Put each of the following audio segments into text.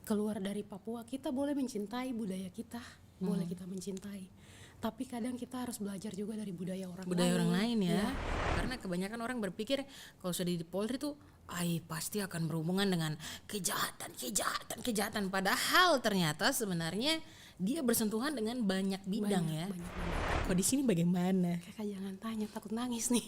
keluar dari Papua, kita boleh mencintai budaya kita, boleh kita mencintai. Tapi kadang kita harus belajar juga dari budaya orang lain ya. Iya. Karena kebanyakan orang berpikir kalau sudah di Polri tuh pasti akan berhubungan dengan kejahatan. Padahal ternyata sebenarnya dia bersentuhan dengan banyak bidang ya. Banyak. Kok di sini bagaimana? Kakak jangan tanya, takut nangis nih.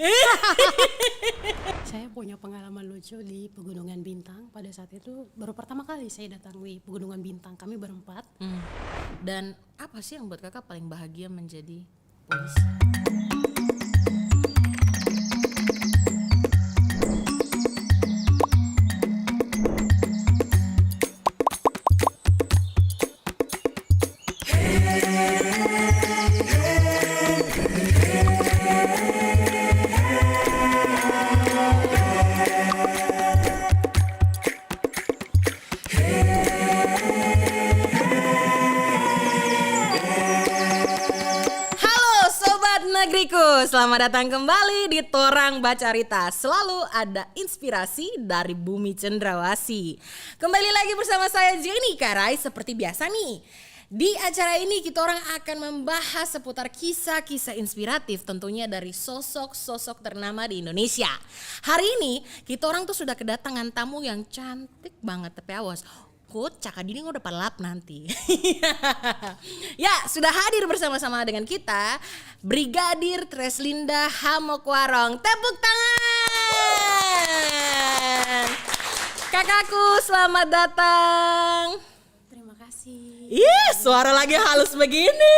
Saya punya pengalaman lucu di Pegunungan Bintang. Pada saat itu baru pertama kali saya datang di Pegunungan Bintang. Kami berempat. Dan apa sih yang buat kakak paling bahagia menjadi polisi? Negeriku, selamat datang kembali di Torang Bacarita. Selalu ada inspirasi dari Bumi Cendrawasih. Kembali lagi bersama saya Jenny Karai seperti biasa nih. Di acara ini kita orang akan membahas seputar kisah-kisah inspiratif tentunya dari sosok-sosok ternama di Indonesia. Hari ini kita orang tuh sudah kedatangan tamu yang cantik banget, tapi awas. Cakak dini udah palap nanti. Ya, sudah hadir bersama-sama dengan kita Brigadir Treslinda Hamokwarong. Tepuk tangan. Kakakku, selamat datang. Terima kasih. Suara lagi halus begini.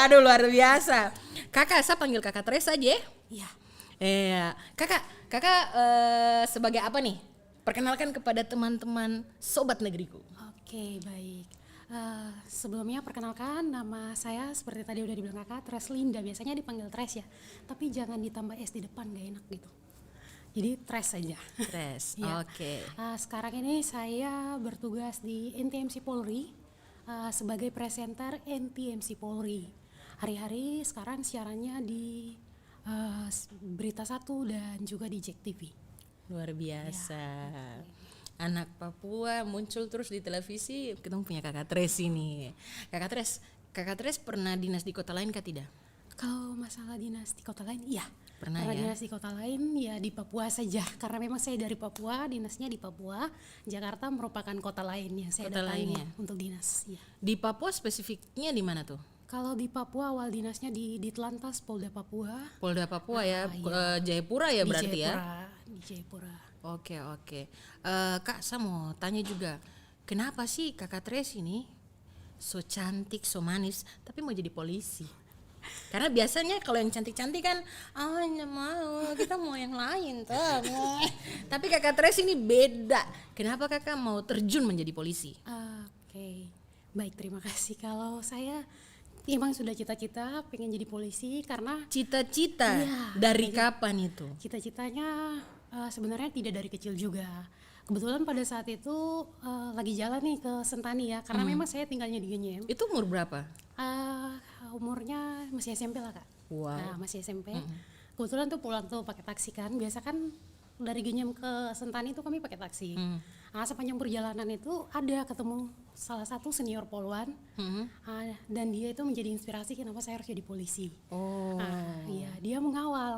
Aduh, luar biasa. Kakak, saya panggil Kakak Tres aja ya. Iya. Kakak sebagai apa nih? Perkenalkan kepada teman-teman Sobat Negeriku. Oke, baik. Sebelumnya perkenalkan, nama saya seperti tadi udah dibilang kakak, Treslinda. Biasanya dipanggil Tres ya, tapi jangan ditambah S di depan, gak enak gitu. Jadi Tres saja. Tres, Ya. oke. Sekarang ini saya bertugas di NTMC Polri sebagai presenter NTMC Polri. Hari-hari sekarang siarannya di Berita 1 dan juga di JEK TV. Luar biasa. Anak Papua muncul terus di televisi. Kita punya Kakak Tres ini. Kakak Tres pernah dinas di kota lain kah tidak? Kalau masalah dinas di kota lain, iya. Pernah Kalau ya? dinas di kota lain ya di Papua saja. Karena memang saya dari Papua, dinasnya di Papua. Jakarta merupakan kota lain yang saya Kota datangi lainnya. untuk dinas. Ya. Di Papua spesifiknya di mana tuh? Kalau di Papua awal dinasnya di Ditlantas Polda Papua. Polda Papua ya, iya. Jayapura ya Di berarti ya? Di Jayapura. Oke. Kak, saya mau tanya juga, kenapa sih Kakak Tres ini so cantik, so manis, tapi mau jadi polisi? Karena biasanya kalau yang cantik-cantik kan, nggak mau, kita mau yang lain tuh. Tapi Kakak Tres ini beda. Kenapa Kakak mau terjun menjadi polisi? Oke, baik, terima kasih. Kalau saya memang sudah cita-cita pengen jadi polisi karena Cita-cita Iya, dari kapan itu? cita-citanya sebenarnya tidak dari kecil juga. Kebetulan pada saat itu lagi jalan nih ke Sentani ya, karena memang saya tinggalnya di Genyem. Itu umur berapa? Umurnya masih SMP lah kak. Wow. Nah, masih SMP. Kebetulan tuh pulang tuh pakai taksi kan. Biasa kan dari Genyem ke Sentani itu kami pakai taksi. Nah, sepanjang perjalanan itu ada ketemu salah satu senior Poluan, dan dia itu menjadi inspirasi kenapa saya harus jadi polisi. Iya, dia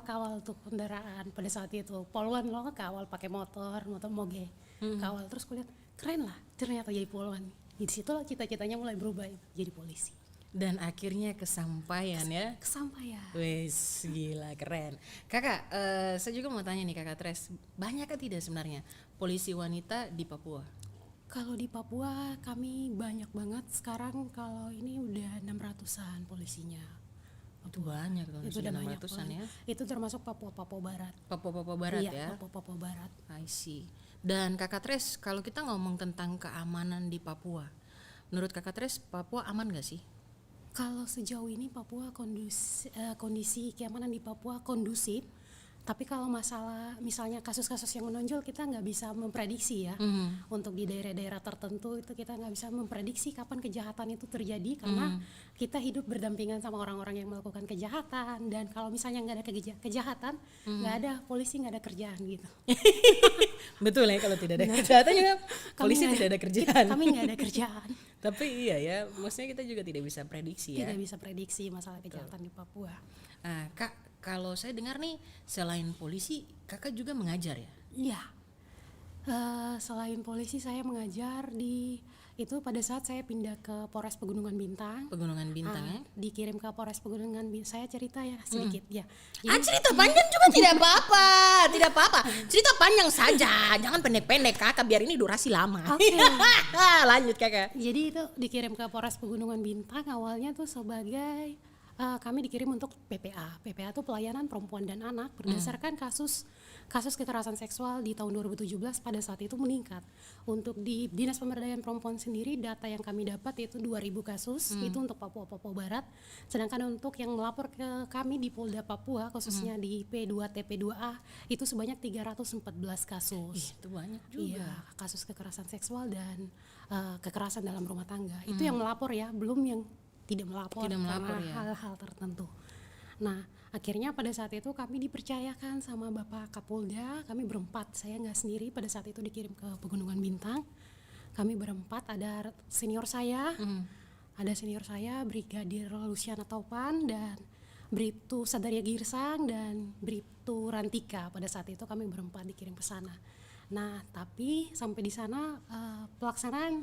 kawal tuh kendaraan pada saat itu. Poluan loh, kawal pakai motor moge, kawal. Terus kulihat keren lah, ternyata jadi Poluan. Di situ cita-citanya mulai berubah jadi polisi. Dan akhirnya kesampaian ya? Kesampaian. Wes, gila, keren. Kakak, saya juga mau tanya nih Kakak Tres, banyak kan tidak sebenarnya polisi wanita di Papua? Kalau di Papua kami banyak banget. Sekarang kalau ini udah 600-an polisinya. Itu banyak tuh, Itu udah banyak 600-an ya? Itu termasuk Papua Barat. Papua Barat ya? Iya, Papua Barat. I see. Dan Kakak Tres, kalau kita ngomong tentang keamanan di Papua, menurut Kakak Tres, Papua aman gak sih? Kalau sejauh ini Papua kondisi keamanan di Papua kondusif, Tapi kalau masalah misalnya kasus-kasus yang menonjol kita nggak bisa memprediksi ya. Untuk di daerah-daerah tertentu itu kita nggak bisa memprediksi kapan kejahatan itu terjadi karena kita hidup berdampingan sama orang-orang yang melakukan kejahatan, dan kalau misalnya nggak ada kejahatan, nggak ada polisi, nggak ada kerjaan gitu. Betul ya, kalau tidak ada kejahatan juga polisi tidak ada kerjaan. Kami nggak ada kerjaan. Tapi iya ya, maksudnya kita juga tidak bisa prediksi ya. Tidak bisa prediksi masalah kejahatan di Papua. Nah, Kak, kalau saya dengar nih, selain polisi, Kakak juga mengajar ya? Iya. Selain polisi saya mengajar itu pada saat saya pindah ke Polres Pegunungan Bintang. Pegunungan Bintang ya? Dikirim ke Polres Pegunungan Bintang. Saya cerita ya sedikit ya. Cerita panjang juga tidak apa-apa, tidak apa-apa. Cerita panjang saja, jangan pendek-pendek Kakak, biar ini durasi lama. Oke. Lanjut Kakak. Jadi itu dikirim ke Polres Pegunungan Bintang awalnya tuh sebagai kami dikirim untuk PPA. PPA itu pelayanan perempuan dan anak berdasarkan kasus kekerasan seksual di tahun 2017 pada saat itu meningkat. Untuk di Dinas Pemberdayaan Perempuan sendiri data yang kami dapat itu 2.000 kasus, itu untuk Papua Barat. Sedangkan untuk yang melapor ke kami di Polda Papua khususnya di P2T P2A itu sebanyak 314 kasus. Itu banyak juga. Iya, kasus kekerasan seksual dan kekerasan dalam rumah tangga. Itu yang melapor ya, belum yang tidak melapor karena ya. hal-hal tertentu. Nah, akhirnya pada saat itu kami dipercayakan sama Bapak Kapolda, kami berempat, saya nggak sendiri pada saat itu dikirim ke Pegunungan Bintang. Kami berempat, ada senior saya, Brigadir Luciana Topan, dan Bribtu Sadaria Girsang, dan Bribtu Rantika. Pada saat itu kami berempat dikirim ke sana. Nah, tapi sampai di sana pelaksanaan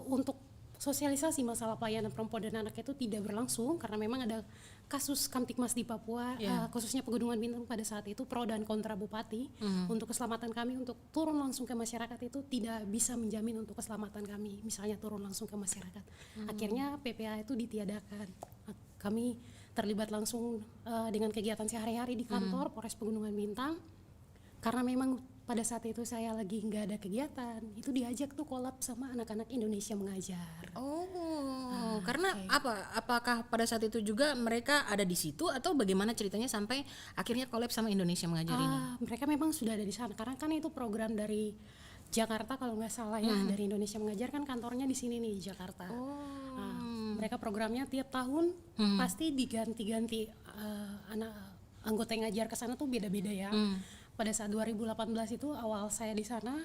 untuk sosialisasi masalah pelayanan perempuan dan anak itu tidak berlangsung karena memang ada kasus Kamtibmas di Papua, khususnya Pegunungan Bintang pada saat itu pro dan kontra bupati. Untuk keselamatan kami untuk turun langsung ke masyarakat itu tidak bisa menjamin untuk keselamatan kami, misalnya turun langsung ke masyarakat. Akhirnya PPA itu ditiadakan. Kami terlibat langsung dengan kegiatan sehari-hari di kantor Polres Pegunungan Bintang. Karena memang pada saat itu saya lagi nggak ada kegiatan, itu diajak tuh kolab sama anak-anak Indonesia mengajar. Karena apa? Apakah pada saat itu juga mereka ada di situ atau bagaimana ceritanya sampai akhirnya kolab sama Indonesia mengajar ini? Mereka memang sudah ada di sana karena kan itu program dari Jakarta kalau nggak salah ya, dari Indonesia mengajar kan kantornya di sini nih di Jakarta. Mereka programnya tiap tahun pasti diganti-ganti anak anggota yang ngajar ke sana tuh beda-beda ya. Pada saat 2018 itu awal saya di sana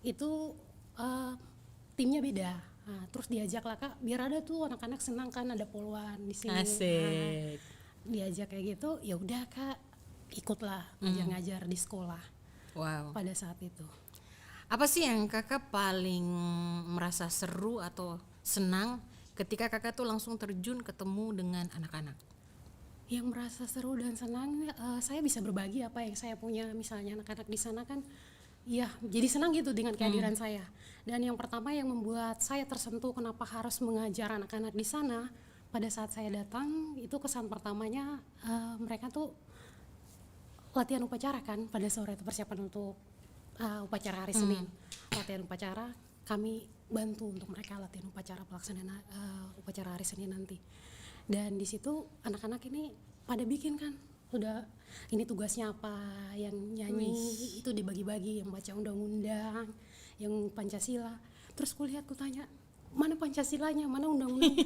itu timnya beda. Nah, terus diajak lah Kak, biar ada tuh anak-anak senang kan ada poluan di sini. Asik. Diajak kayak gitu, ya udah Kak, ikutlah ngajar di sekolah. Wow. Pada saat itu. Apa sih yang Kakak paling merasa seru atau senang ketika Kakak tuh langsung terjun ketemu dengan anak-anak? Yang merasa seru dan senang, saya bisa berbagi apa yang saya punya. Misalnya anak-anak di sana kan ya jadi senang gitu dengan kehadiran saya. Dan yang pertama yang membuat saya tersentuh kenapa harus mengajar anak-anak di sana, pada saat saya datang itu kesan pertamanya mereka tuh latihan upacara kan pada sore itu, persiapan untuk upacara hari Senin. Latihan upacara, kami bantu untuk mereka latihan upacara pelaksanaan upacara hari Senin nanti. Dan di situ anak-anak ini pada bikin kan, udah ini tugasnya apa, yang nyanyi itu dibagi-bagi, yang baca undang-undang, yang Pancasila. Terus kulihat, kutanya mana Pancasilanya, mana undang-undang?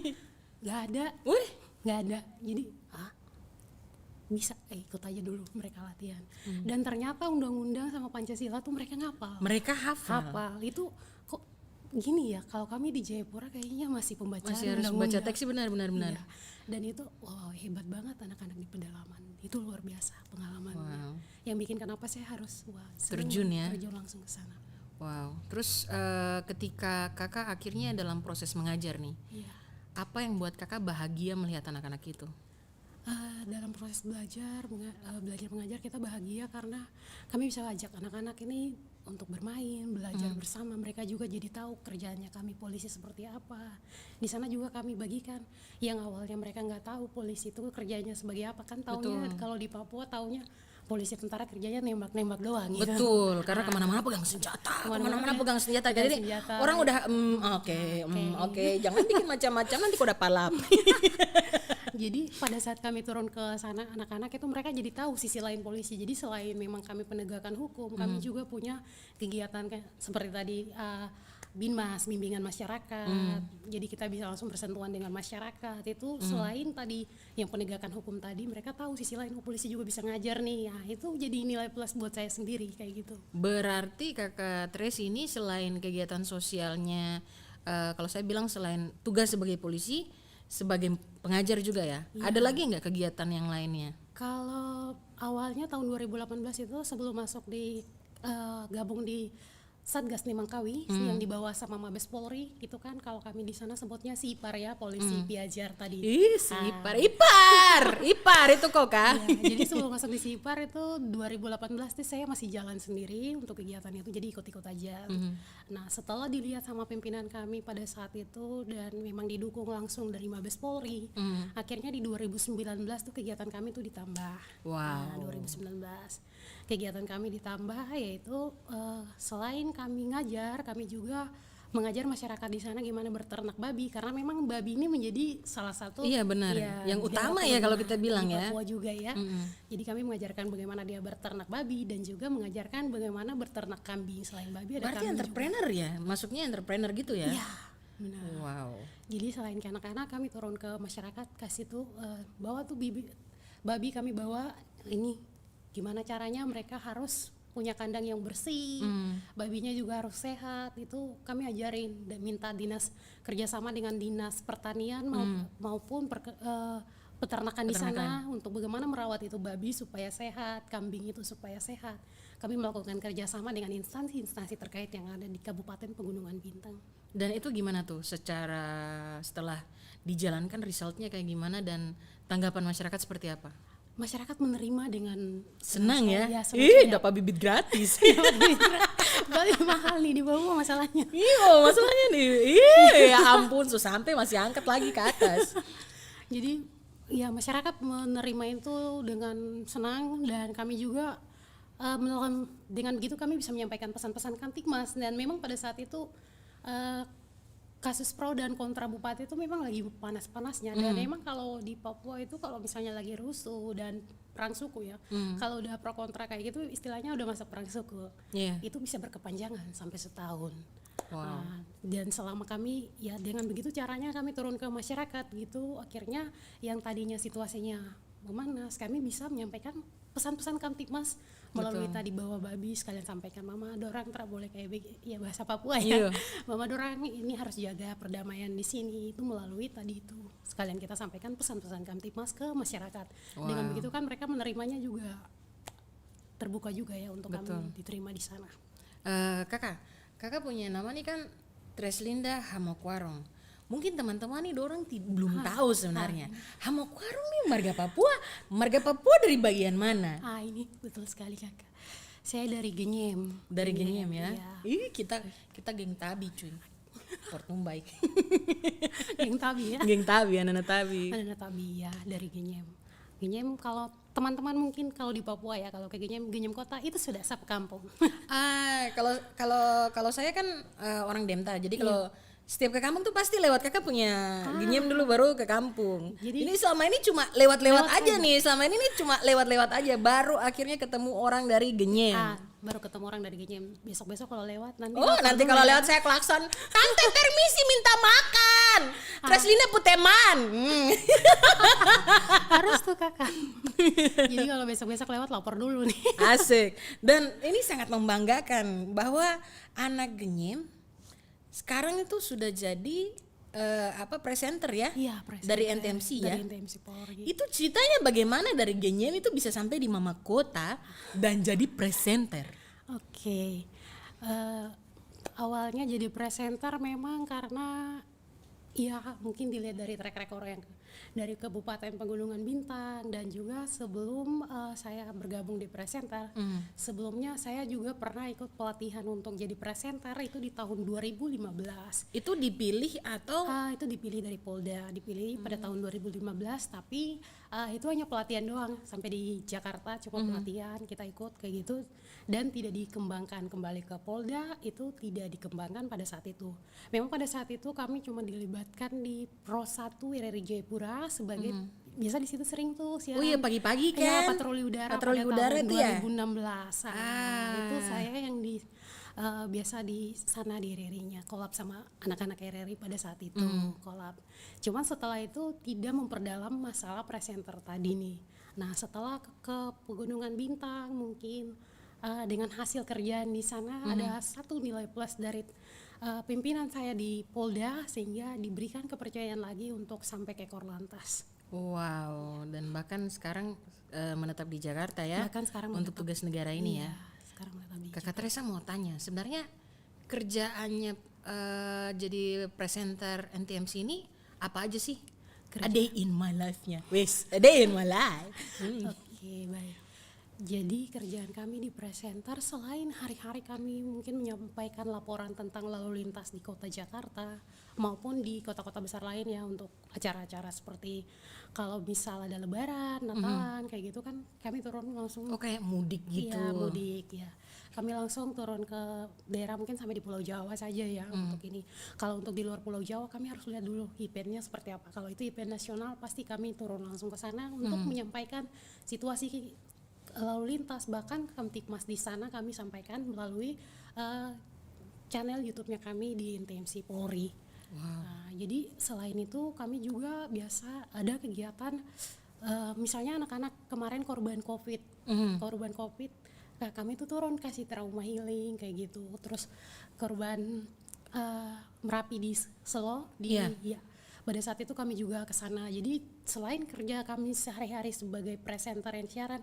Gak ada, gak ada. Jadi bisa ikut aja dulu mereka latihan. Dan ternyata undang-undang sama Pancasila tuh mereka ngapal. Mereka hafal. Itu kok gini ya, kalau kami di Jayapura kayaknya masih pembacaan masih harus baca teks sih, benar. Iya. Dan itu hebat banget anak-anak di pedalaman, itu luar biasa pengalaman. Yang bikin kenapa saya harus terjun langsung ke sana. Wow. Terus ketika Kakak akhirnya dalam proses mengajar nih, apa yang buat Kakak bahagia melihat anak-anak itu? Dalam proses belajar mengajar kita bahagia karena kami bisa ajak anak-anak ini untuk bermain, belajar bersama. Mereka juga jadi tahu kerjaannya kami polisi seperti apa. Di sana juga kami bagikan yang awalnya mereka nggak tahu polisi itu kerjanya sebagai apa, kan taunya kalau di Papua taunya polisi tentara kerjanya nembak-nembak doang. Betul, karena kemana-mana pegang senjata, Jadi orang udah oke, jangan bikin macam-macam nanti kau dapat palap. Jadi pada saat kami turun ke sana anak-anak itu mereka jadi tahu sisi lain polisi. Jadi selain memang kami penegakan hukum, kami juga punya kegiatan kayak seperti tadi Binmas, bimbingan masyarakat. Jadi kita bisa langsung bersentuhan dengan masyarakat. Itu selain tadi yang penegakan hukum tadi, mereka tahu sisi lain polisi juga bisa ngajar nih. Ya, itu jadi nilai plus buat saya sendiri kayak gitu. Berarti Kakak Tracy ini selain kegiatan sosialnya, kalau saya bilang selain tugas sebagai polisi, sebagai pengajar juga ya. Ada lagi nggak kegiatan yang lainnya? Kalau awalnya tahun 2018 itu sebelum masuk di gabung di Satgas Nimangkawi yang dibawa sama Mabes Polri gitu kan, kalau kami di sana sebutnya SIPAR ya, polisi piajar tadi. Si ipar itu kok Kak. Ya, jadi sebelum masuk di SIPAR itu 2018 tuh saya masih jalan sendiri untuk kegiatan itu, jadi ikut-ikut aja. Nah setelah dilihat sama pimpinan kami pada saat itu dan memang didukung langsung dari Mabes Polri, akhirnya di 2019 tuh kegiatan kami tuh ditambah. Wow. Nah 2019 kegiatan kami ditambah yaitu selain kami ngajar, kami juga mengajar masyarakat di sana gimana berternak babi, karena memang babi ini menjadi salah satu benar yang utama ya kalau kita bilang di ya. Papua juga ya. Jadi kami mengajarkan bagaimana dia berternak babi dan juga mengajarkan bagaimana berternak kambing. Selain babi ada Berarti kambing entrepreneur ya, masuknya entrepreneur gitu ya? Iya, benar. Wow. Jadi selain ke anak-anak kami turun ke masyarakat, kasih tuh bawa tuh babi kami bawa ini gimana caranya mereka harus punya kandang yang bersih, babinya juga harus sehat, itu kami ajarin dan minta dinas kerjasama dengan dinas pertanian maupun peternakan di sana untuk bagaimana merawat itu babi supaya sehat, kambing itu supaya sehat. Kami melakukan kerjasama dengan instansi-instansi terkait yang ada di Kabupaten Pegunungan Bintang. Dan itu gimana tuh secara setelah dijalankan resultnya kayak gimana dan tanggapan masyarakat seperti apa? Masyarakat menerima dengan Senang ya? senang Dapat bibit gratis. Babi mahal nih di bawah masalahnya. Masalahnya nih. Ya ampun, sampai masih angkat lagi ke atas. Jadi ya masyarakat menerima itu dengan senang dan kami juga melakukan dengan begitu kami bisa menyampaikan pesan-pesan Kamtibmas dan memang pada saat itu kasus pro dan kontra bupati itu memang lagi panas-panasnya dan memang kalau di Papua itu kalau misalnya lagi rusuh dan perang suku ya, kalau udah pro kontra kayak gitu istilahnya udah masuk perang suku, itu bisa berkepanjangan sampai setahun. Wow. Dan selama kami ya dengan begitu caranya kami turun ke masyarakat gitu, akhirnya yang tadinya situasinya memanas kami bisa menyampaikan pesan-pesan Kamtibmas melalui tadi bawa babi, sekalian sampaikan mama dorang tidak boleh kayak ya bahasa Papua ya. Mama dorang ini harus jaga perdamaian di sini, itu melalui tadi itu sekalian kita sampaikan pesan-pesan Kamtibmas ke masyarakat. Dengan begitu kan mereka menerimanya juga terbuka juga ya untuk kami diterima di sana. Kakak punya nama nih kan Treslinda Hamokwarong. Mungkin teman-teman nih dorang belum tahu sebenarnya. Hamokwarong nih marga Papua. Marga Papua dari bagian mana? Ini betul sekali kakak. Saya dari Genyem. Dari Genyem ya. Iya. Kita geng Tabi cuy. Portumbai. Geng Tabi ya. Geng Tabi, anak Tabi. Anak Tabi ya dari Genyem. Genyem kalau teman-teman mungkin kalau di Papua ya, kalau ke Genyem kota itu sudah sap kampung. Kalau saya kan orang Demta. Jadi kalau setiap ke kampung tuh pasti lewat kakak punya Genyem dulu baru ke kampung. Jadi ini selama ini cuma lewat-lewat aja nih. Selama ini cuma lewat-lewat aja. Baru akhirnya ketemu orang dari Genyem. Baru ketemu orang dari Genyem. Besok-besok kalau lewat nanti. Nanti kalau lewat saya klakson. Tante permisi minta makan. Treslinda puteman. Harus tuh kakak. Jadi kalau besok-besok lewat lapor dulu nih. Asik. Dan ini sangat membanggakan bahwa anak Genyem sekarang itu sudah jadi presenter ya? Iya, presenter. Dari NTMC ya? Dari NTMC Polri. Itu ceritanya bagaimana dari Genyem itu bisa sampai di Mama Kota dan jadi presenter? Oke. Awalnya jadi presenter memang karena ya mungkin dilihat dari track record yang dari Kabupaten Pegunungan Bintang dan juga sebelum saya bergabung di presenter, sebelumnya saya juga pernah ikut pelatihan untuk jadi presenter itu di tahun 2015. Itu dipilih atau? Itu dipilih dari Polda, dipilih pada tahun 2015 tapi itu hanya pelatihan doang sampai di Jakarta cuma pelatihan kita ikut kayak gitu dan tidak dikembangkan kembali ke Polda, itu tidak dikembangkan pada saat itu. Memang pada saat itu kami cuma dilibatkan di Pro 1 RRI Jayapura sebagai biasa di situ sering tuh siaran. Oh iya, pagi-pagi Ya, kan? patroli udara Patroli pada udara tahun itu ya? 2016. Itu saya yang biasa di sana di RRI-nya kolab sama anak-anak RRI pada saat itu kolab. Cuman setelah itu tidak memperdalam masalah presenter tadi nih. Nah setelah ke Pegunungan Bintang mungkin dengan hasil kerjaan di sana ada satu nilai plus dari pimpinan saya di Polda sehingga diberikan kepercayaan lagi untuk sampai ke Korlantas. Wow, dan bahkan sekarang menetap di Jakarta ya. Bahkan sekarang untuk menetap- tugas negara ini Iya, ya. sekarang menetap di Kakak Teresa mau tanya, sebenarnya kerjaannya jadi presenter NTMC ini apa aja sih? A day in my life-nya. Wes, a day in my life. Oke, baik. Jadi kerjaan kami di presenter selain hari-hari kami mungkin menyampaikan laporan tentang lalu lintas di kota Jakarta maupun di kota-kota besar lain ya untuk acara-acara seperti kalau misal ada lebaran, Natalan kayak gitu kan kami turun langsung. Oh kayak mudik gitu. Iya, mudik ya. Kami langsung turun ke daerah mungkin sampai di Pulau Jawa saja ya untuk ini. Kalau untuk di luar Pulau Jawa kami harus lihat dulu eventnya seperti apa. Kalau itu event nasional pasti kami turun langsung ke sana untuk menyampaikan situasi lalu lintas. Bahkan Kamtipmas di sana kami sampaikan melalui channel YouTube-nya kami di NTMC Polri. Nah, jadi selain itu kami juga biasa ada kegiatan misalnya anak-anak kemarin korban COVID, nah, kami tuh turun kasih trauma healing kayak gitu. Terus korban Merapi di Selo ya. Pada saat itu kami juga ke sana. Jadi selain kerja kami sehari-hari sebagai presenter dan siaran,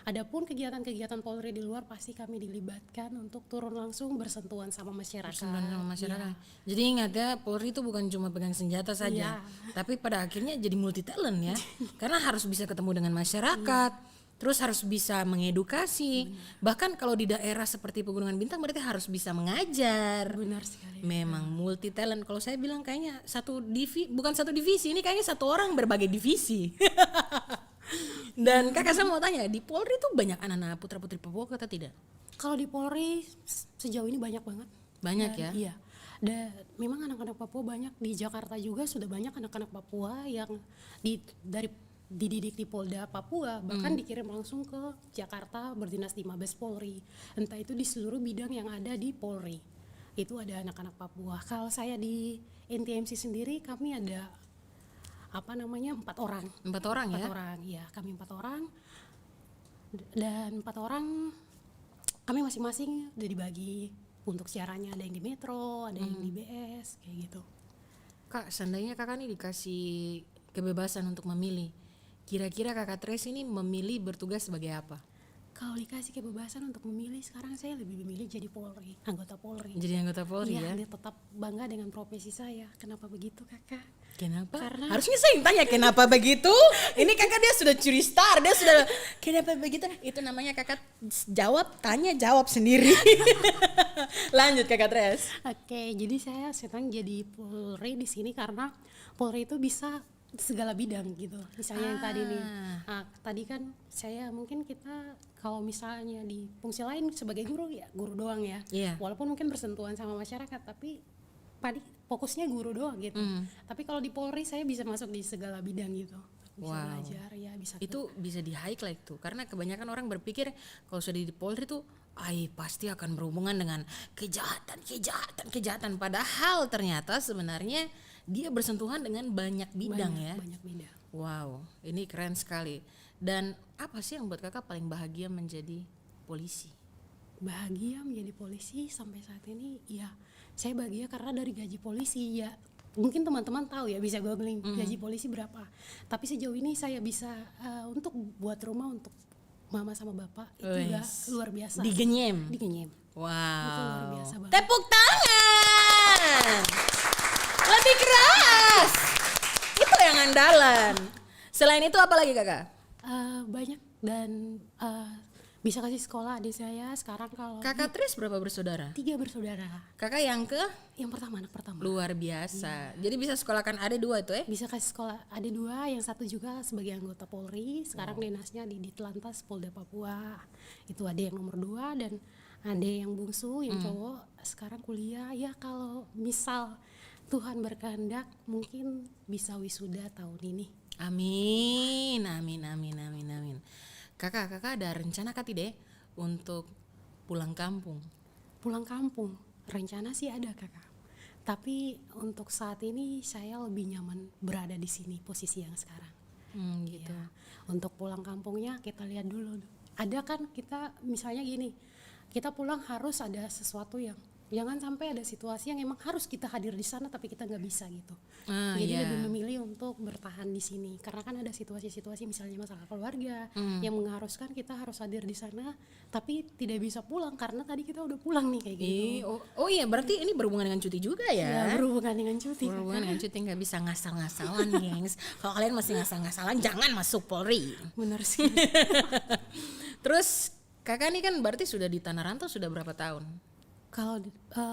adapun kegiatan-kegiatan Polri di luar pasti kami dilibatkan untuk turun langsung bersentuhan sama masyarakat. Sama masyarakat. Iya. Jadi ingat ya, Polri itu bukan cuma pegang senjata saja, tapi pada akhirnya jadi multi talent ya. Karena harus bisa ketemu dengan masyarakat. Terus harus bisa mengedukasi. Bahkan kalau di daerah seperti Pegunungan Bintang berarti harus bisa mengajar. Benar sekali. Memang multi talent. Kalau saya bilang kayaknya bukan satu divisi, ini kayaknya satu orang berbagai divisi. Dan kakak saya mau tanya, di Polri tuh banyak anak-anak putra-putri Papua atau tidak? Kalau di Polri sejauh ini banyak banget. Banyak ya? Iya. Dan memang anak-anak Papua banyak, di Jakarta juga sudah banyak anak-anak Papua yang dididik di Polda Papua, bahkan dikirim langsung ke Jakarta berdinas di Mabes Polri. Entah itu di seluruh bidang yang ada di Polri. Itu ada anak-anak Papua. Kalau saya di NTMC sendiri kami ada 4 orang. 4 orang ya? 4 orang, ya kami 4 orang. Dan 4 orang kami masing-masing udah dibagi untuk siarannya, ada yang di Metro, ada yang di BS, kayak gitu. Kak, seandainya kakak nih dikasih kebebasan untuk memilih, kira-kira kakak Tres ini memilih bertugas sebagai apa? Kalau dikasih kebebasan untuk memilih, sekarang saya lebih memilih jadi Polri, anggota Polri. Jadi anggota Polri ya? Iya, tetap bangga dengan profesi saya. Kenapa begitu, Kakak? Kenapa? Karena- Harusnya saya yang tanya kenapa begitu. Ini kakak dia sudah curi star, dia sudah kenapa begitu? Itu namanya kakak jawab sendiri. Lanjut kakak Tres. Oke, jadi saya senang jadi Polri di sini karena Polri itu bisa segala bidang gitu. Misalnya yang tadi nih, tadi kan saya mungkin kita kalau misalnya di fungsi lain sebagai guru ya guru doang ya. Iya. Walaupun mungkin bersentuhan sama masyarakat, tapi tadi fokusnya guru doang gitu. Tapi kalau di Polri saya bisa masuk di segala bidang gitu. Bisa belajar ya, bisa. Itu bisa di highlight tuh, karena kebanyakan orang berpikir kalau sudah di Polri tuh pasti akan berhubungan dengan kejahatan. Padahal ternyata sebenarnya dia bersentuhan dengan banyak bidang ya. Banyak bidang. Wow, ini keren sekali. Dan apa sih yang buat kakak paling bahagia menjadi polisi? Bahagia menjadi polisi sampai saat ini ya, saya bahagia karena dari gaji polisi ya. Mungkin teman-teman tahu ya, bisa googling gaji polisi berapa. Tapi sejauh ini saya bisa untuk buat rumah untuk mama sama bapak itu udah luar biasa. Digenyem. Wow. Itu luar biasa banget. Tepuk tangan. Lebih keras. Itu yang andalan. Selain itu apa lagi kakak? Banyak dan bisa kasih sekolah adik saya sekarang. Kalau Kakak Tris berapa bersaudara? 3 bersaudara. Kakak yang ke? Yang pertama, anak pertama. Luar biasa. Jadi bisa sekolahkan adik 2 itu ya? Bisa kasih sekolah adik 2, yang satu juga sebagai anggota Polri. Sekarang dinasnya di Ditlantas Polda Papua. Itu adik yang nomor 2 dan adik yang bungsu yang cowok sekarang kuliah. Ya kalau misal Tuhan berkehendak mungkin bisa wisuda tahun ini. Amin, amin, amin, amin, amin. Kakak ada rencana kah tidak untuk pulang kampung? Pulang kampung, rencana sih ada kakak. Tapi untuk saat ini saya lebih nyaman berada di sini posisi yang sekarang. Gitu. Ya, untuk pulang kampungnya kita lihat dulu. Ada kan kita misalnya gini, kita pulang harus ada sesuatu yang jangan sampai ada situasi yang emang harus kita hadir di sana tapi kita nggak bisa gitu. Jadi lebih memilih untuk bertahan di sini karena kan ada situasi-situasi misalnya masalah keluarga yang mengharuskan kita harus hadir di sana tapi tidak bisa pulang karena tadi kita udah pulang nih kayak gitu. Oh iya, berarti ini berhubungan dengan cuti juga Ya, ya? berhubungan dengan cuti. Berhubungan dengan cuti, nggak bisa ngasal-ngasalan, gengs. Kalau kalian masih ngasal-ngasalan, jangan masuk Polri. Bener sih. Terus kakak nih kan berarti sudah di Tanah Rantau sudah berapa tahun? Kalau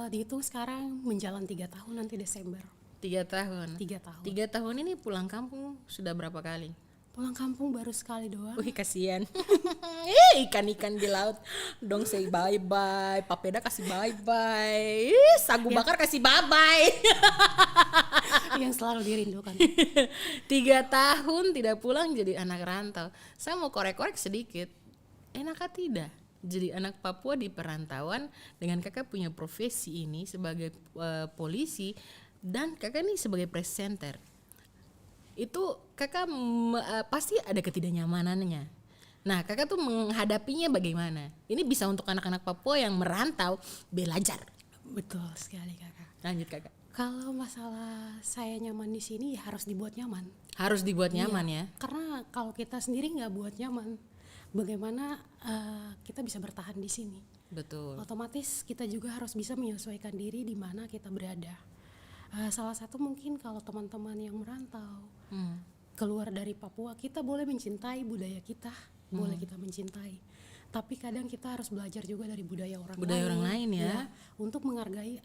dihitung sekarang menjalan 3 tahun nanti Desember. 3 tahun. 3 tahun. 3 tahun ini pulang kampung sudah berapa kali? Pulang kampung baru sekali doang. Wih, kasihan. Ikan-ikan di laut dong, say bye-bye. Papeda kasih bye-bye. Sagu bakar kasih bye-bye. Yang selalu dirindukan. 3 tahun tidak pulang jadi anak rantau. Saya mau korek-korek sedikit. Enakkah tidak jadi anak Papua di perantauan dengan kakak punya profesi ini sebagai polisi dan kakak ini sebagai presenter? Itu kakak pasti ada ketidaknyamanannya. Nah, kakak tuh menghadapinya bagaimana? Ini bisa untuk anak-anak Papua yang merantau belajar. Betul sekali kakak. Lanjut kakak. Kalau masalah saya nyaman di sini ya harus dibuat nyaman. Harus dibuat nyaman ya. Karena kalau kita sendiri nggak buat nyaman, bagaimana kita bisa bertahan di sini? Betul. Otomatis kita juga harus bisa menyesuaikan diri di mana kita berada. Salah satu mungkin kalau teman-teman yang merantau keluar dari Papua, kita boleh mencintai budaya kita, boleh kita mencintai. Tapi kadang kita harus belajar juga dari budaya orang lain ya. Untuk menghargai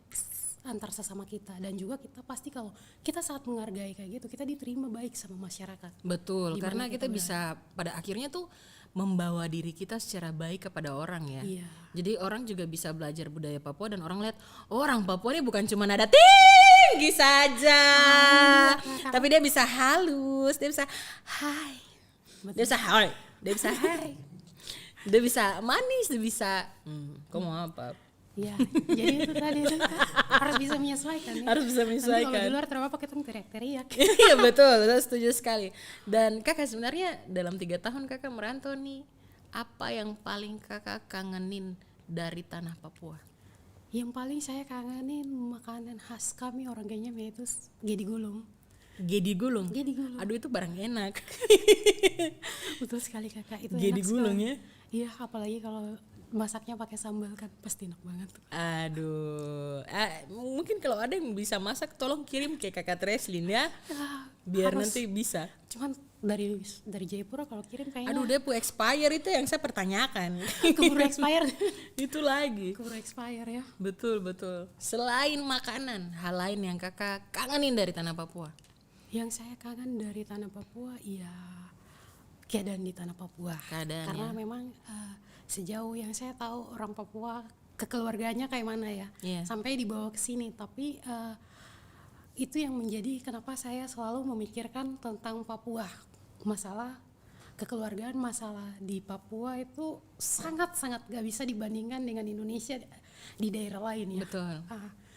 antar sesama kita dan juga kita pasti kalau kita saat menghargai kayak gitu kita diterima baik sama masyarakat. Betul, karena kita bisa pada akhirnya tuh membawa diri kita secara baik kepada orang ya. Iya. Jadi orang juga bisa belajar budaya Papua dan orang lihat orang Papua ini bukan cuma nada tinggi saja, tapi dia bisa halus, dia bisa hai, dia bisa hai, dia bisa hai, dia bisa manis, dia bisa kau mau apa? Ya, jadi itu tadi itu harus bisa menyesuaikan. Ya. Harus bisa menyesuaikan. Nanti kalau di luar terlalu apa kita teriak-teriak. Iya betul, setuju sekali. Dan kakak sebenarnya dalam 3 tahun kakak merantau nih, apa yang paling kakak kangenin dari tanah Papua? Yang paling saya kangenin makanan khas kami orang Kenyam yaitu gedi gulung. Gedi gulung. Gedi gulung. Aduh itu barang enak. Betul sekali kakak, itu Gedi enak gulung sekali. ya. Iya, apalagi kalau masaknya pakai sambal kan pasti enak banget tuh. Aduh, mungkin kalau ada yang bisa masak tolong kirim ke kakak Treslin ya, biar nanti bisa. Cuman dari Jayapura kalau kirim kayaknya. Aduh, dia expire itu yang saya pertanyakan. Keburu expire. Itu lagi. Keburu expire ya. Betul. Selain makanan, hal lain yang kakak kangenin dari tanah Papua? Yang saya kangen dari tanah Papua ya keadaan di tanah Papua. Keadaan, karena ya. memang sejauh yang saya tahu orang Papua kekeluarganya kayak mana ya, sampai dibawa ke sini. Tapi itu yang menjadi kenapa saya selalu memikirkan tentang Papua. Masalah kekeluargaan, masalah di Papua itu sangat-sangat gak bisa dibandingkan dengan Indonesia di daerah lain ya. Betul.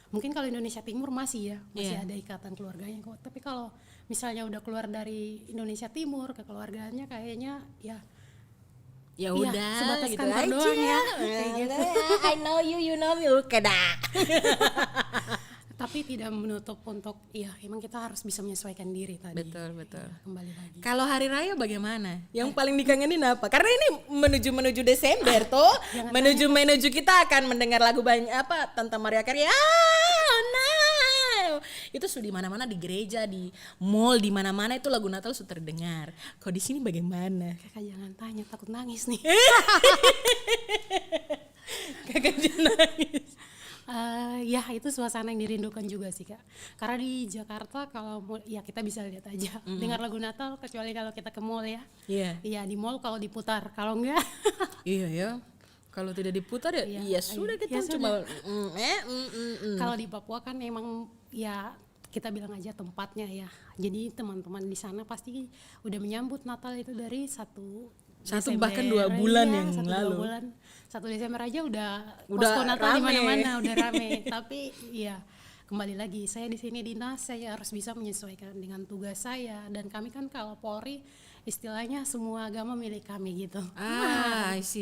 Mungkin kalau Indonesia Timur masih ada ikatan keluarganya kok. Tapi kalau misalnya udah keluar dari Indonesia Timur, kekeluargaannya kayaknya ya udah sebatas gitu kantor aja doang ya. Kayak gitu. I know you, you know me, kada. Tapi tidak menutup untuk emang kita harus bisa menyesuaikan diri tadi. Betul. Ya, kembali lagi. Kalau hari raya bagaimana? Yang paling dikangenin apa? Karena ini menuju Desember toh, menuju kita akan mendengar lagu banyak apa Tante Maria Carey. Itu sudah di mana-mana, di gereja, di mall, di mana-mana itu lagu Natal sudah terdengar. Kalau di sini bagaimana? Kakak jangan tanya, takut nangis nih. Kakak jangan nangis. Ya itu suasana yang dirindukan juga sih kak. Karena di Jakarta kalau ya kita bisa lihat aja dengar lagu Natal, kecuali kalau kita ke mall ya. Iya. Iya di mall kalau diputar, kalau enggak. Iya ya. Kalau tidak diputar ya sudah kita cuma. Kalau di Papua kan memang ya kita bilang aja tempatnya ya. Jadi teman-teman di sana pasti udah menyambut Natal itu dari 1 Desember, bahkan 2 bulan yang 1, 2 lalu. bulan. 1 Desember aja udah Udah posko Natal di rame. mana-mana udah rame. Tapi ya kembali lagi saya di sini dinas, saya harus bisa menyesuaikan dengan tugas saya, dan kami kan kalau Polri istilahnya semua agama milik kami gitu.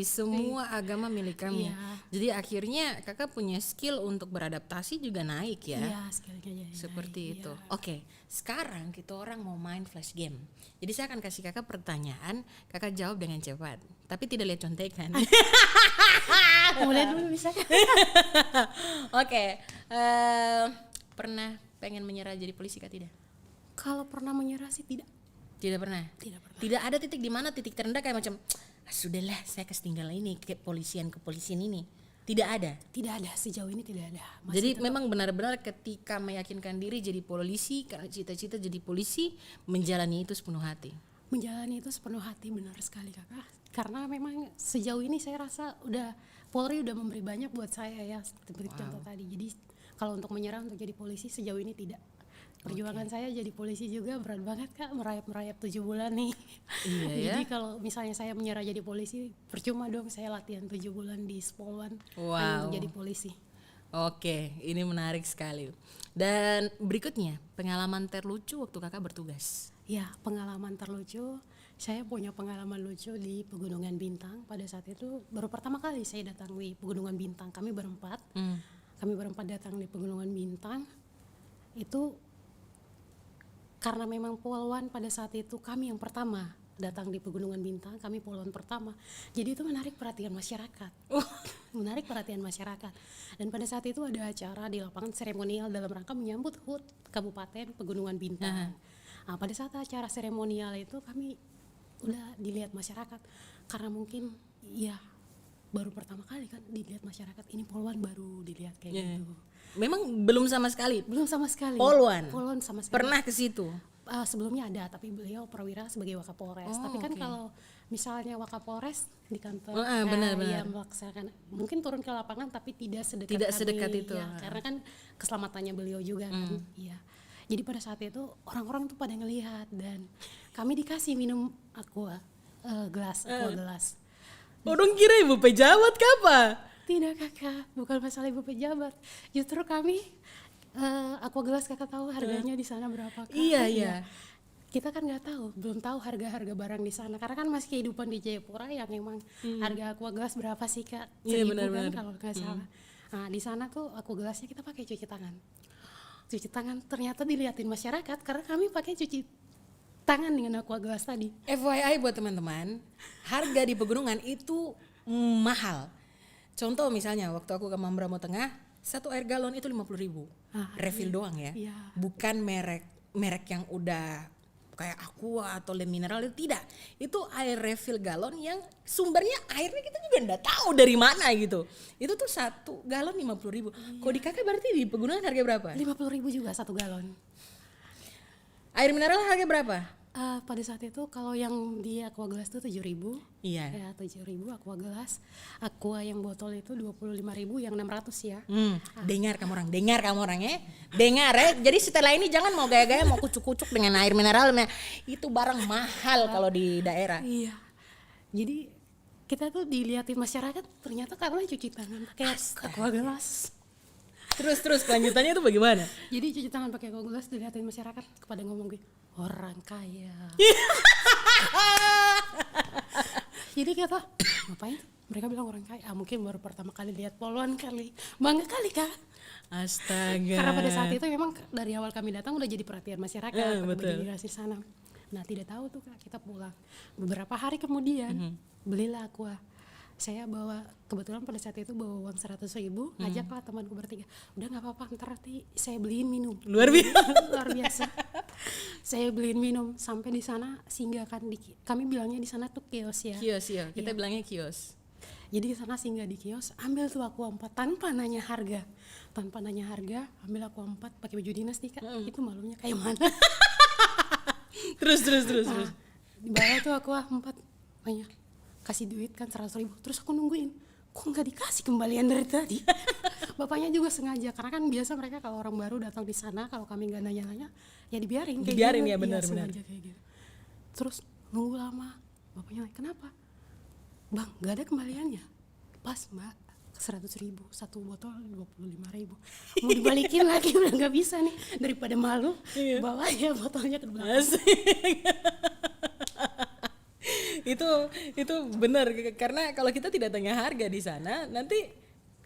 Semua agama milik kami. Iya. Jadi akhirnya kakak punya skill untuk beradaptasi juga naik ya. Iya, skillnya jadi Seperti naik, itu. iya. Oke, sekarang kita orang mau main flash game. Jadi saya akan kasih kakak pertanyaan, kakak jawab dengan cepat, tapi tidak lihat contekan. Boleh dulu bisa. Oke, pernah pengen menyerah jadi polisi kah tidak? Kalau pernah menyerah sih tidak. Tidak pernah. Tidak pernah. Tidak ada titik di mana titik terendah kayak macam sudahlah saya ketinggalan ini kepolisian ini. Tidak ada. Tidak ada, sejauh ini tidak ada. Jadi memang benar-benar ketika meyakinkan diri jadi polisi karena cita-cita jadi polisi, menjalani itu sepenuh hati. Menjalani itu sepenuh hati, benar sekali kakak. Karena memang sejauh ini saya rasa Polri udah memberi banyak buat saya ya, seperti contoh tadi. Jadi kalau untuk menyerah untuk jadi polisi sejauh ini tidak. Perjuangan saya jadi polisi juga berat banget kak, merayap 7 bulan nih. Iya, Jadi kalau misalnya saya menyerah jadi polisi, percuma dong saya latihan 7 bulan di Spolwan hanya untuk jadi polisi. Oke, ini menarik sekali. Dan berikutnya, pengalaman terlucu waktu kakak bertugas. Ya, pengalaman terlucu, saya punya pengalaman lucu di Pegunungan Bintang. Pada saat itu baru pertama kali saya datang di Pegunungan Bintang. Kami berempat datang di Pegunungan Bintang. Itu karena memang Polwan pada saat itu kami yang pertama datang di Pegunungan Bintang, kami Polwan pertama. Jadi itu menarik perhatian masyarakat. Menarik perhatian masyarakat. Dan pada saat itu ada acara di lapangan seremonial dalam rangka menyambut HUT Kabupaten Pegunungan Bintang. Nah, pada saat acara seremonial itu kami udah dilihat masyarakat, karena mungkin ya baru pertama kali kan dilihat masyarakat, ini Polwan baru dilihat kayak gitu. Memang belum sama sekali. Belum sama sekali. Polwan sama sekali. pernah ke situ. Sebelumnya ada, tapi beliau perwira sebagai Wakapolres. Tapi kan kalau misalnya Wakapolres di kantor, benar-benar. ya melaksanakan, mungkin turun ke lapangan tapi tidak sedekat kami, itu. ya, karena kan keselamatannya beliau juga kan. Iya. Jadi pada saat itu orang-orang tuh pada ngelihat, dan kami dikasih minum aqua gelas. Orang kira ibu pejabat kapa? Tidak kakak, bukan masalah ibu pejabat. Justru kami aqua gelas kakak tahu harganya di sana berapa kak? Iya. Kita kan nggak tahu, belum tahu harga barang di sana, karena kan masih kehidupan di Jayapura yang memang harga aqua gelas berapa sih kak? 1.000 kan kalau nggak salah. Nah di sana tuh aqua gelasnya kita pakai cuci tangan. Cuci tangan ternyata dilihatin masyarakat karena kami pakai cuci tangan dengan aqua gelas tadi. FYI buat teman-teman, harga di pegunungan itu mahal. Contoh misalnya waktu aku ke Mambramo Tengah, 1 air galon itu 50.000. Refill doang ya. Iya. Bukan merek yang udah kayak Aqua atau Le Mineral, itu tidak. Itu air refill galon yang sumbernya airnya kita juga enggak tahu dari mana gitu. Itu tuh 1 galon 50.000. Kok di kakak berarti di pegunungan harga berapa? 50.000 juga 1 galon. Air mineral harga berapa? Pada saat itu kalau yang di aqua gelas itu 7.000. Iya. Ya 7.000 aqua gelas. Aqua yang botol itu 25.000, yang 600 ya. Dengar kamu orang ya. Dengar ya. Jadi setelah ini jangan mau gaya-gaya mau kucuk-kucuk dengan air mineral. Itu barang mahal kalau di daerah. Iya. Jadi kita tuh dilihatin masyarakat ternyata karena cuci tangan pakai aqua gelas. Terus kelanjutannya itu bagaimana? Jadi cuci tangan pakai aqua gelas dilihatin masyarakat, kepada ngomong gitu, orang kaya. Jadi kita ngapain? Mereka bilang orang kaya. Mungkin baru pertama kali lihat Polwan kali. Bangga kali kak. Astaga. Karena pada saat itu memang dari awal kami datang udah jadi perhatian masyarakat, pakai betul. baju di sana. Nah tidak tahu tuh kak, kita pulang. Beberapa hari kemudian belilah aqua. Saya bawa, kebetulan pada saat itu bawa uang 100.000, ngajaklah temanku bertiga. Udah nggak apa-apa, ntar nanti saya beliin minum. Luar biasa. Saya beliin minum sampai di sana, singgahkan di, kami bilangnya di sana tuh kios ya. Kios ya, kita bilangnya kios. Jadi di sana singgah di kios, ambil tuh aqua 4 tanpa nanya harga. Ambil aqua 4 pakai baju dinas nih kak. Itu malunya kayak mana? Terus. Dibawa tuh aqua 4, banyak. Kasih duit kan 100.000, terus aku nungguin kok nggak dikasih kembalian dari tadi. Bapaknya juga sengaja, karena kan biasa mereka kalau orang baru datang di sana, kalau kami nggak nanya-nanya ya dibiarin kayak Dibiarin gitu. ya, benar. Sengaja kayak gitu. Terus nunggu lama, bapaknya nanya, kenapa bang nggak ada kembaliannya? Pas mbak, 100.000 satu botol, 25.000 mau dibalikin lagi udah nggak bisa nih, daripada malu bawa ya botolnya ke belakang. itu benar, karena kalau kita tidak tanya harga di sana, nanti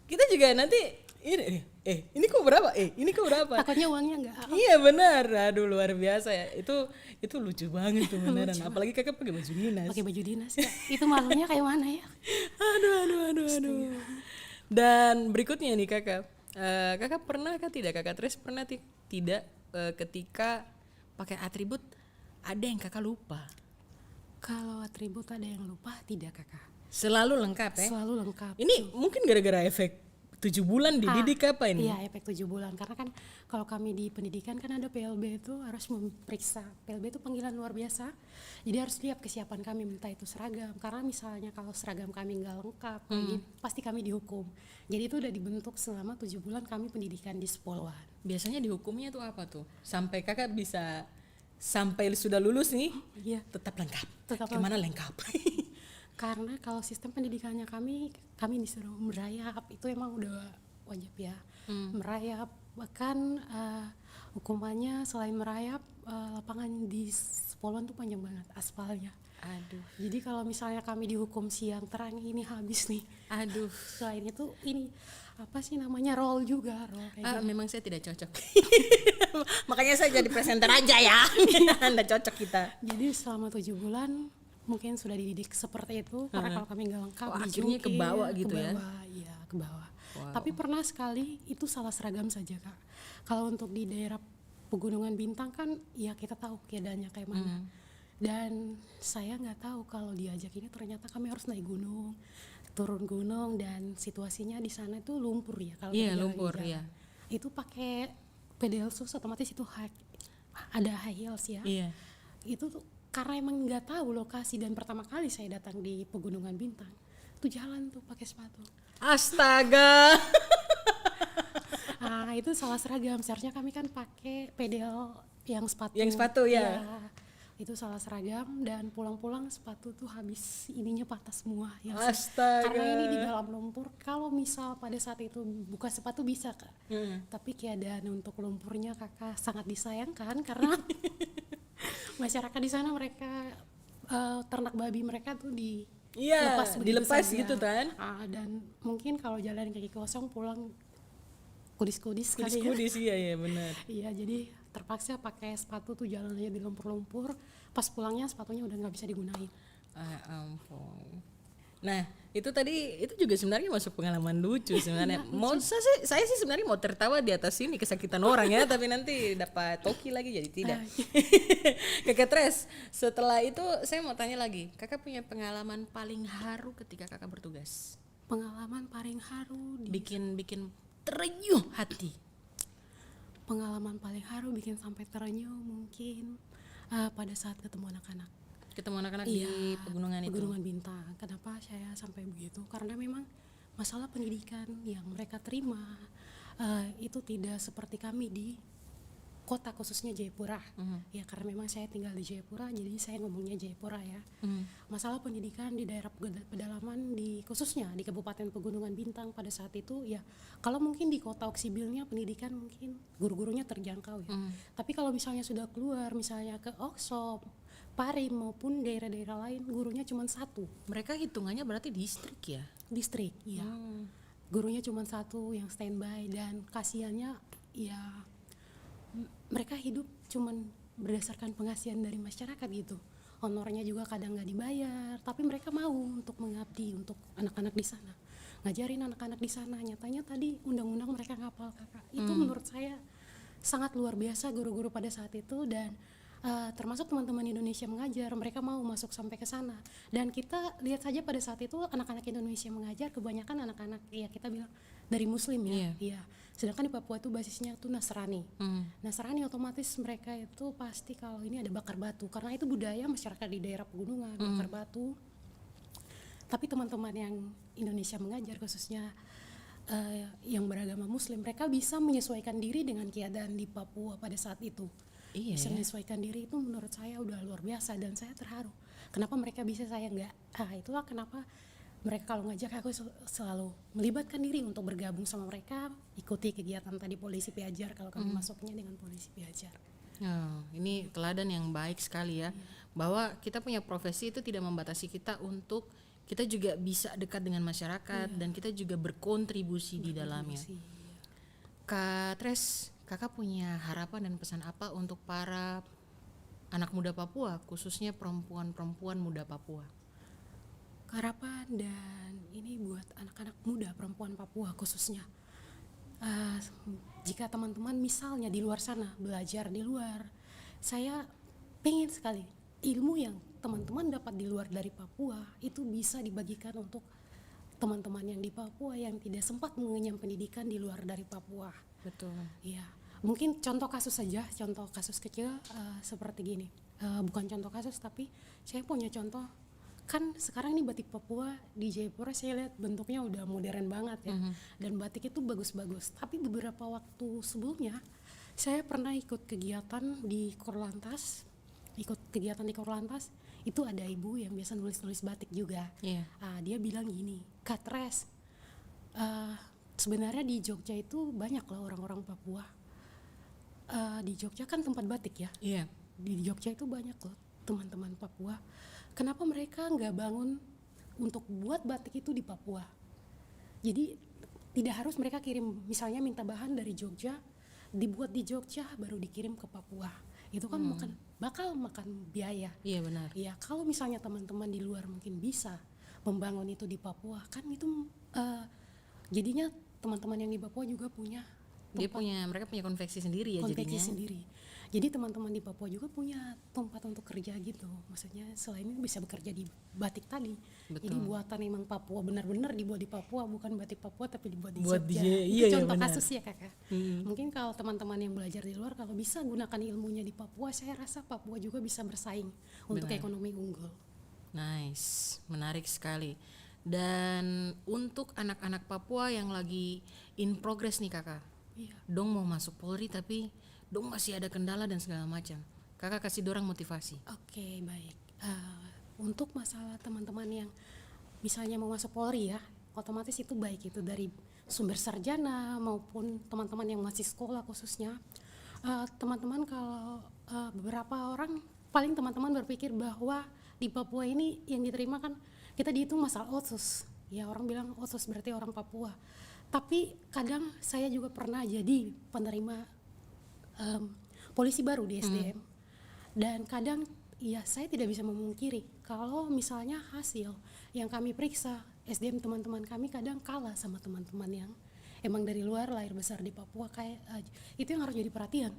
kita juga nanti ini kok berapa, ini kok berapa, Takutnya uangnya nggak. iya benar. Aduh luar biasa ya, itu lucu banget tuh beneran. Apalagi kakak pakai baju dinas. Pakai baju dinas ya. Itu malunya kayak mana ya. Aduh. Dan berikutnya nih kakak, kakak pernah tidak kakak Tres pernah tidak ketika pakai atribut ada yang kakak lupa? Kalau atribut ada yang lupa, tidak kakak. Selalu lengkap ya? Selalu lengkap. Ini mungkin gara-gara efek 7 bulan dididik apa ini? Iya, efek 7 bulan. Karena kan kalau kami di pendidikan kan ada PLB itu harus memeriksa. PLB itu panggilan luar biasa. Jadi harus lihat kesiapan kami, entah itu seragam. Karena misalnya kalau seragam kami nggak lengkap, kayak gini, pasti kami dihukum. Jadi itu udah dibentuk selama 7 bulan kami pendidikan di Sepoluan. Biasanya dihukumnya tuh apa tuh? Sampai kakak bisa sampai sudah lulus nih, Iya. tetap lengkap. Tetap Gimana lengkap? Karena kalau sistem pendidikannya kami disuruh merayap, itu emang udah wajib ya. Merayap, bahkan hukumannya selain merayap, lapangan di Sepoluan tuh panjang banget aspalnya. Aduh. Jadi kalau misalnya kami dihukum siang terang ini habis nih. Aduh. Selain itu ini apa sih namanya, roll juga, roll kayak gitu. Memang saya tidak cocok. Makanya saya jadi presenter aja ya. Anda cocok kita. Jadi selama 7 bulan mungkin sudah dididik seperti itu, karena kalau kami nggak lengkap Akhirnya ke bawah gitu ya? Iya, ke bawah. Wow. Tapi pernah sekali itu salah seragam saja kak. Kalau untuk di daerah Pegunungan Bintang kan ya kita tahu keadaannya kayak mana. Dan saya nggak tahu kalau diajak ini ternyata kami harus naik gunung, turun gunung, dan situasinya di sana itu lumpur ya. Kalau Iya, kita lumpur jalan. ya. Itu pakai pedal shoes, otomatis itu ada high heels ya. Iya. Itu tuh karena emang nggak tahu lokasi, dan pertama kali saya datang di Pegunungan Bintang tuh jalan tuh pakai sepatu. Astaga. Itu salah seragam. Seharusnya kami kan pakai pedal yang sepatu. Yang sepatu ya. Itu salah seragam, dan pulang-pulang sepatu tuh habis ininya patah semua. Astaga. Karena ini di dalam lumpur. Kalau misal pada saat itu buka sepatu bisa kak. Tapi keadaan untuk lumpurnya kakak sangat disayangkan karena masyarakat di sana mereka ternak babi mereka tuh dilepas gitu kan. Dan mungkin kalau jalan kaki kosong pulang kudis-kudis kali ya. Kudis iya benar. Iya, jadi terpaksa pakai sepatu tuh jalannya di lumpur-lumpur. Pas pulangnya sepatunya udah nggak bisa digunain. Ampun. Nah itu tadi itu juga sebenarnya masuk pengalaman lucu sebenarnya. Saya sih sebenarnya mau tertawa di atas ini kesakitan orang ya, tapi nanti dapat toki lagi jadi tidak. Kakak Tres, setelah itu saya mau tanya lagi, kakak punya pengalaman paling haru ketika kakak bertugas? Pengalaman paling haru Bikin terenyuh hati. Pengalaman paling haru bikin sampai terenyuh mungkin pada saat ketemu anak-anak di pegunungan itu. Pegunungan Bintang. Kenapa saya sampai begitu? Karena memang masalah pendidikan yang mereka terima itu tidak seperti kami di kota, khususnya Jayapura. Ya karena memang saya tinggal di Jayapura, jadi saya ngomongnya Jayapura ya. Masalah pendidikan di daerah pedalaman, khususnya di Kabupaten Pegunungan Bintang pada saat itu ya, kalau mungkin di kota Oksibilnya pendidikan mungkin guru-gurunya terjangkau ya. Tapi kalau misalnya sudah keluar, misalnya ke Oksop, Parim maupun daerah-daerah lain, gurunya cuma satu. Mereka hitungannya berarti distrik ya? Distrik, iya. Gurunya cuma satu yang standby, dan kasihannya ya mereka hidup cuman berdasarkan pengasihan dari masyarakat gitu. Honornya juga kadang nggak dibayar, tapi mereka mau untuk mengabdi untuk anak-anak di sana, ngajarin anak-anak di sana. Nyatanya tadi undang-undang mereka ngapal kakak. Itu menurut saya sangat luar biasa guru-guru pada saat itu, dan termasuk teman-teman Indonesia mengajar, mereka mau masuk sampai ke sana. Dan kita lihat saja pada saat itu anak-anak Indonesia mengajar kebanyakan anak-anak ya kita bilang dari Muslim ya. Iya. Sedangkan di Papua itu basisnya tuh Nasrani. Nasrani otomatis mereka itu pasti kalau ini ada bakar batu, karena itu budaya masyarakat di daerah pegunungan, bakar batu. Tapi teman-teman yang Indonesia mengajar khususnya yang beragama Muslim, mereka bisa menyesuaikan diri dengan keadaan di Papua pada saat itu. Iya Bisa ya. menyesuaikan diri itu menurut saya udah luar biasa dan saya terharu. Kenapa mereka bisa, saya enggak? Itulah kenapa mereka kalau ngajak aku selalu melibatkan diri untuk bergabung sama mereka, ikuti kegiatan tadi Polisi Piajar kalau kami masuknya dengan Polisi Piajar. Oh, ini teladan yang baik sekali ya, bahwa kita punya profesi itu tidak membatasi kita untuk kita juga bisa dekat dengan masyarakat dan kita juga berkontribusi di dalamnya. Kak Tres, kakak punya harapan dan pesan apa untuk para anak muda Papua, khususnya perempuan-perempuan muda Papua? Harapan dan ini buat anak-anak muda perempuan Papua khususnya. Jika teman-teman misalnya di luar sana belajar di luar, saya pengen sekali ilmu yang teman-teman dapat di luar dari Papua itu bisa dibagikan untuk teman-teman yang di Papua yang tidak sempat mengenyam pendidikan di luar dari Papua. Betul. Iya, mungkin contoh kasus saja, contoh kasus kecil seperti gini. Bukan contoh kasus tapi saya punya contoh. Kan sekarang ini batik Papua di Jayapura saya lihat bentuknya udah modern banget ya. Dan batik itu bagus-bagus. Tapi beberapa waktu sebelumnya saya pernah ikut kegiatan di Korlantas. Itu ada ibu yang biasa nulis-nulis batik juga. Iya. Dia bilang gini, Kak Tres, sebenarnya di Jogja itu banyak lah orang-orang Papua. Di Jogja kan tempat batik ya. Iya. Di Jogja itu banyak loh teman-teman Papua. Kenapa mereka nggak bangun untuk buat batik itu di Papua? Jadi tidak harus mereka kirim, misalnya minta bahan dari Jogja, dibuat di Jogja baru dikirim ke Papua. Itu kan bakal makan biaya. Iya benar. Ya kalau misalnya teman-teman di luar mungkin bisa membangun itu di Papua, kan itu jadinya teman-teman yang di Papua juga punya Mereka punya konveksi sendiri ya konveksi jadinya. sendiri. Jadi teman-teman di Papua juga punya tempat untuk kerja gitu. Maksudnya selain itu bisa bekerja di batik tadi. Betul. Jadi buatan emang Papua benar-benar dibuat di Papua, bukan batik Papua tapi dibuat di Buat Jogja. di- Itu iya, iya, contoh benar. kasus ya kakak. Mungkin kalau teman-teman yang belajar di luar kalau bisa gunakan ilmunya di Papua, saya rasa Papua juga bisa bersaing untuk Benar. ekonomi unggul. Nice, menarik sekali. Dan untuk anak-anak Papua yang lagi in progress nih kakak, Iya. dong mau masuk Polri tapi dong masih ada kendala dan segala macam. Kakak kasih dorang motivasi. Oke, baik. Untuk masalah teman-teman yang misalnya mau masuk Polri ya, otomatis itu baik itu dari sumber sarjana maupun teman-teman yang masih sekolah khususnya. Teman-teman kalau beberapa orang, paling teman-teman berpikir bahwa di Papua ini yang diterima kan kita dihitung masalah otsus. Ya orang bilang otsus berarti orang Papua. Tapi kadang saya juga pernah jadi penerima polisi baru di SDM. Dan kadang ya saya tidak bisa memungkiri kalau misalnya hasil yang kami periksa SDM teman-teman kami kadang kalah sama teman-teman yang emang dari luar lahir besar di Papua, kayak itu yang harus jadi perhatian.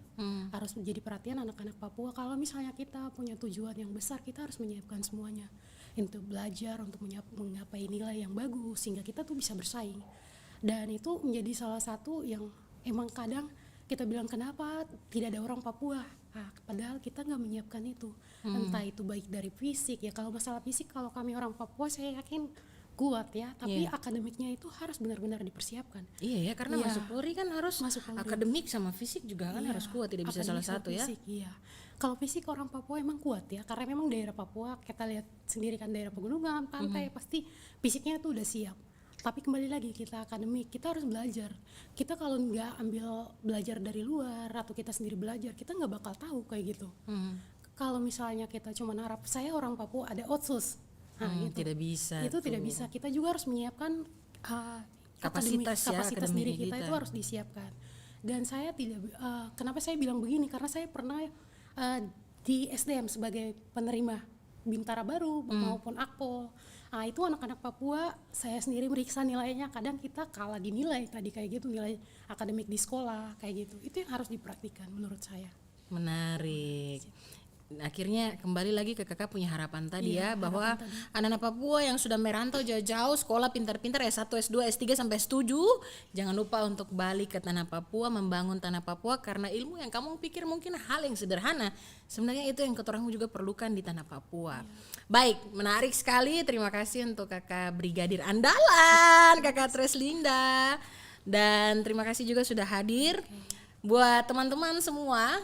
Harus menjadi perhatian anak-anak Papua. Kalau misalnya kita punya tujuan yang besar, kita harus menyiapkan semuanya untuk belajar, untuk menggapai nilai yang bagus sehingga kita tuh bisa bersaing. Dan itu menjadi salah satu yang emang kadang kita bilang kenapa tidak ada orang Papua, padahal kita nggak menyiapkan itu. Entah itu baik dari fisik ya, kalau masalah fisik kalau kami orang Papua saya yakin kuat ya, tapi akademiknya itu harus benar-benar dipersiapkan. Iya ya, karena Iya. masuk Polri kan harus Masuk Polri. akademik sama fisik juga kan Iya, harus kuat, tidak bisa salah akademik sama satu ya. fisik, iya. Kalau fisik orang Papua emang kuat ya, karena memang daerah Papua kita lihat sendiri kan daerah pegunungan, pantai, pasti fisiknya tuh udah siap. Tapi kembali lagi kita akademik, kita harus belajar. Kita kalau nggak ambil belajar dari luar atau kita sendiri belajar, kita nggak bakal tahu kayak gitu. Kalau misalnya kita cuma harap saya orang Papua ada otsus, gitu. Tidak bisa. Itu tuh. tidak bisa. Kita juga harus menyiapkan Kapasitas ya, kapasitas akademik diri kita kita. itu harus disiapkan. Dan saya tidak, kenapa saya bilang begini? Karena saya pernah di SDM sebagai penerima Bintara Baru maupun Akpol. Itu anak-anak Papua saya sendiri meriksa nilainya, kadang kita kalah di nilai tadi kayak gitu, nilai akademik di sekolah kayak gitu. Itu yang harus diperhatikan menurut saya. Menarik. akhirnya kembali lagi ke kakak punya harapan tadi Iya, bahwa harapan tadi. anak-anak Papua yang sudah merantau jauh-jauh sekolah pintar-pintar S1, S2, S3 sampai S7, jangan lupa untuk balik ke tanah Papua, membangun tanah Papua, karena ilmu yang kamu pikir mungkin hal yang sederhana, sebenarnya itu yang ketorang juga perlukan di tanah Papua. Baik, menarik sekali. Terima kasih untuk kakak Brigadir andalan, kakak Treslinda, dan terima kasih juga sudah hadir. Buat teman-teman semua,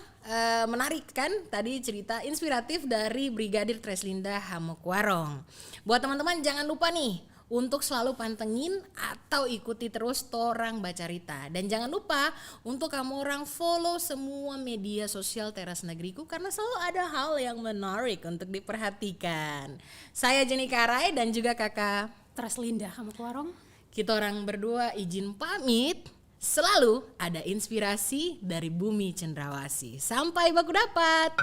menarik kan tadi cerita inspiratif dari Brigadir Treslinda Hamokwarong. Buat teman-teman jangan lupa nih untuk selalu pantengin atau ikuti terus Torang Bacarita. Dan jangan lupa untuk kamu orang follow semua media sosial Teras Negeriku, karena selalu ada hal yang menarik untuk diperhatikan. Saya Jenny Karai dan juga kakak Treslinda Hamokwarong. kita orang berdua izin pamit. Selalu ada inspirasi dari Bumi Cendrawasih. Sampai baku dapat.